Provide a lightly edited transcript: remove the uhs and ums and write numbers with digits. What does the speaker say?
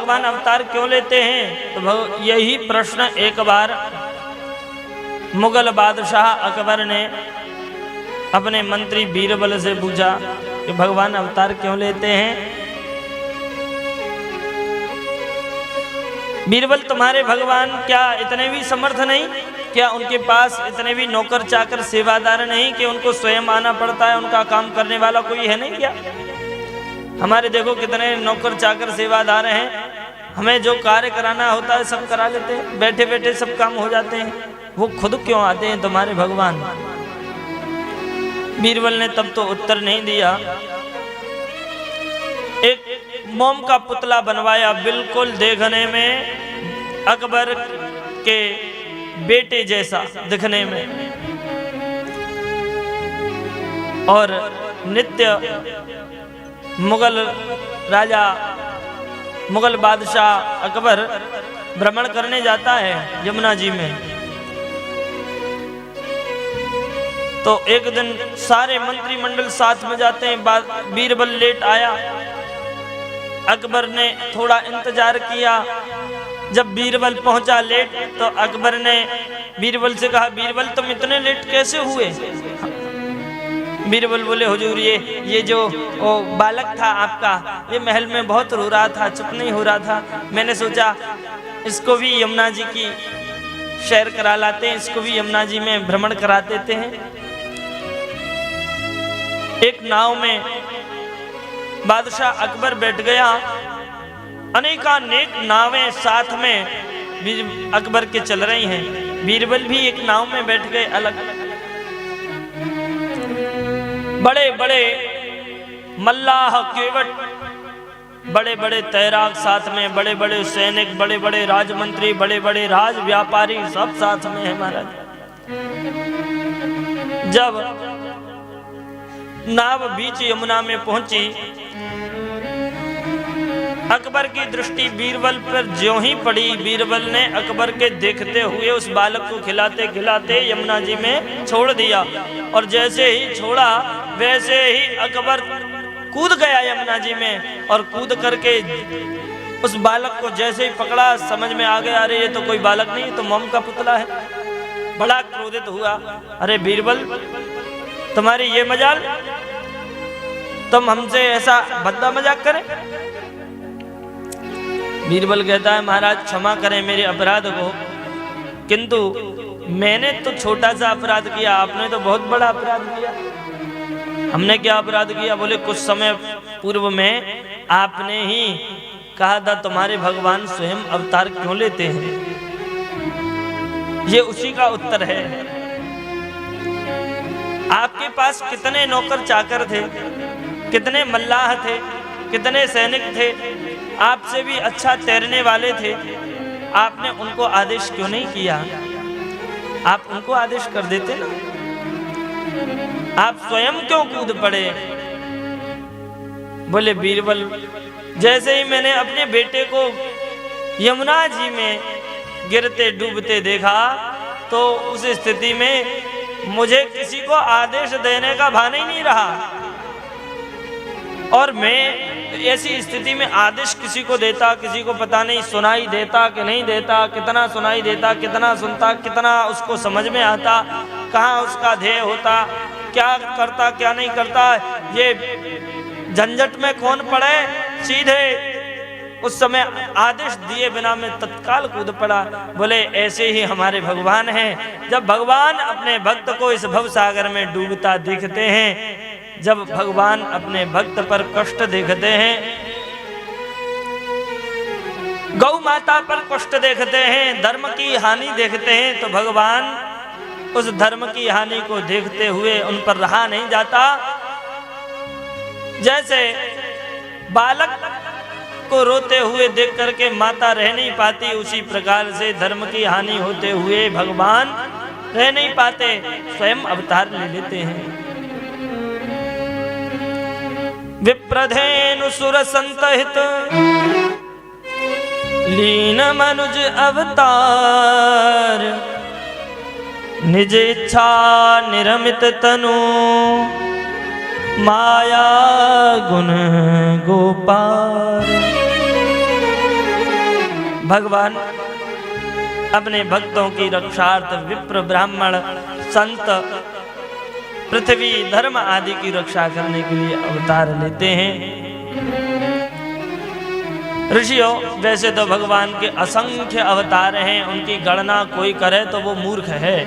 भगवान अवतार क्यों लेते हैं? तो यही प्रश्न एक बार मुगल बादशाह अकबर ने अपने मंत्री बीरबल से पूछा कि भगवान अवतार क्यों लेते हैं? बीरबल, तुम्हारे भगवान क्या इतने भी समर्थ नहीं? क्या उनके पास इतने भी नौकर चाकर सेवादार नहीं कि उनको स्वयं आना पड़ता है? उनका काम करने वाला कोई है नहीं क्या? हमारे देखो कितने नौकर चाकर सेवादार हैं, हमें जो कार्य कराना होता है सब करा लेते हैं, बैठे बैठे सब काम हो जाते हैं, वो खुद क्यों आते हैं तुम्हारे भगवान? बीरबल ने तब तो उत्तर नहीं दिया। एक मोम का पुतला बनवाया, बिल्कुल देखने में अकबर के बेटे जैसा दिखने में, और नित्य मुगल राजा मुगल बादशाह अकबर भ्रमण करने जाता है यमुना जी में। तो एक दिन सारे मंत्रिमंडल साथ में जाते हैं। बीरबल लेट आया, अकबर ने थोड़ा इंतजार किया। जब बीरबल पहुंचा लेट तो अकबर ने बीरबल से कहा, बीरबल तुम इतने लेट कैसे हुए? बीरबल बोले, हुजूर ये जो बालक था आपका, ये महल में बहुत रो रहा था, चुप नहीं हो रहा था। मैंने सोचा इसको भी यमुना जी की सैर करा लाते हैं, इसको भी यमुना जी में भ्रमण करा देते हैं। एक नाव में बादशाह अकबर बैठ गया, अनेकानेक नावें साथ में अकबर के चल रही हैं। बीरबल भी एक नाव में बैठ गए अलग। बड़े बड़े मल्लाह केवट, बड़े बड़े तैराक साथ में, बड़े बड़े सैनिक, बड़े बड़े राजमंत्री, बड़े बड़े राज व्यापारी सब साथ में है महाराज। जब नाव बीच यमुना में पहुंची, अकबर की दृष्टि बीरबल पर ज्यों ही पड़ी, बीरबल ने अकबर के देखते हुए उस बालक को खिलाते खिलाते यमुना जी में छोड़ दिया। और जैसे ही छोड़ा वैसे ही अकबर कूद गया यमुना जी में, और कूद करके उस बालक को जैसे ही पकड़ा समझ में आ गया, अरे ये तो कोई बालक नहीं, तो मोम का पुतला है। बड़ा क्रोधित हुआ, अरे बीरबल तुम्हारी ये मजाल, तुम हमसे ऐसा भद्दा मजाक करें? बीरबल कहता है, महाराज क्षमा करें मेरे अपराध को, किंतु मैंने तो छोटा सा अपराध किया, आपने तो बहुत बड़ा अपराध किया। हमने क्या अपराध किया? बोले कुछ समय पूर्व में आपने ही कहा था तुम्हारे भगवान स्वयं अवतार क्यों लेते हैं। ये उसी का उत्तर है। आपके पास कितने नौकर चाकर थे, कितने मल्लाह थे, कितने सैनिक थे, आपसे भी अच्छा तैरने वाले थे, आपने उनको आदेश क्यों नहीं किया? आप उनको आदेश कर देते ना, आप स्वयं क्यों कूद पड़े? बोले बीरबल, जैसे ही मैंने अपने बेटे को यमुना जी में गिरते डूबते देखा, तो उस स्थिति में मुझे किसी को आदेश देने का भान ही नहीं रहा, और मैं ऐसी स्थिति में आदेश किसी को देता, किसी को पता नहीं सुनाई देता कि नहीं देता, कितना सुनाई देता, कितना सुनता, कितना उसको समझ में आता, कहाँ उसका ध्येय होता, क्या करता क्या नहीं करता, ये झंझट में कौन पड़े। सीधे उस समय आदेश दिए बिना में तत्काल कूद पड़ा। बोले ऐसे ही हमारे भगवान हैं। जब भगवान अपने भक्त को इस भव सागर में डूबता देखते हैं, जब भगवान अपने भक्त पर कष्ट देखते हैं, गौ माता पर कष्ट देखते हैं, धर्म की हानि देखते हैं, तो भगवान उस धर्म की हानि को देखते हुए उन पर रहा नहीं जाता। जैसे बालक को रोते हुए देख करके माता रह नहीं पाती, उसी प्रकार से धर्म की हानि होते हुए भगवान रह नहीं पाते, स्वयं अवतार ले लेते हैं। विप्रधेनु सुर संतहित लीन मनुज अवतार, निज इच्छा निरमित तनु माया गुण गोपार। भगवान अपने भक्तों की रक्षार्थ विप्र ब्राह्मण संत पृथ्वी धर्म आदि की रक्षा करने के लिए अवतार लेते हैं। ऋषियों, वैसे तो भगवान के असंख्य अवतार हैं, उनकी गणना कोई करे तो वो मूर्ख है।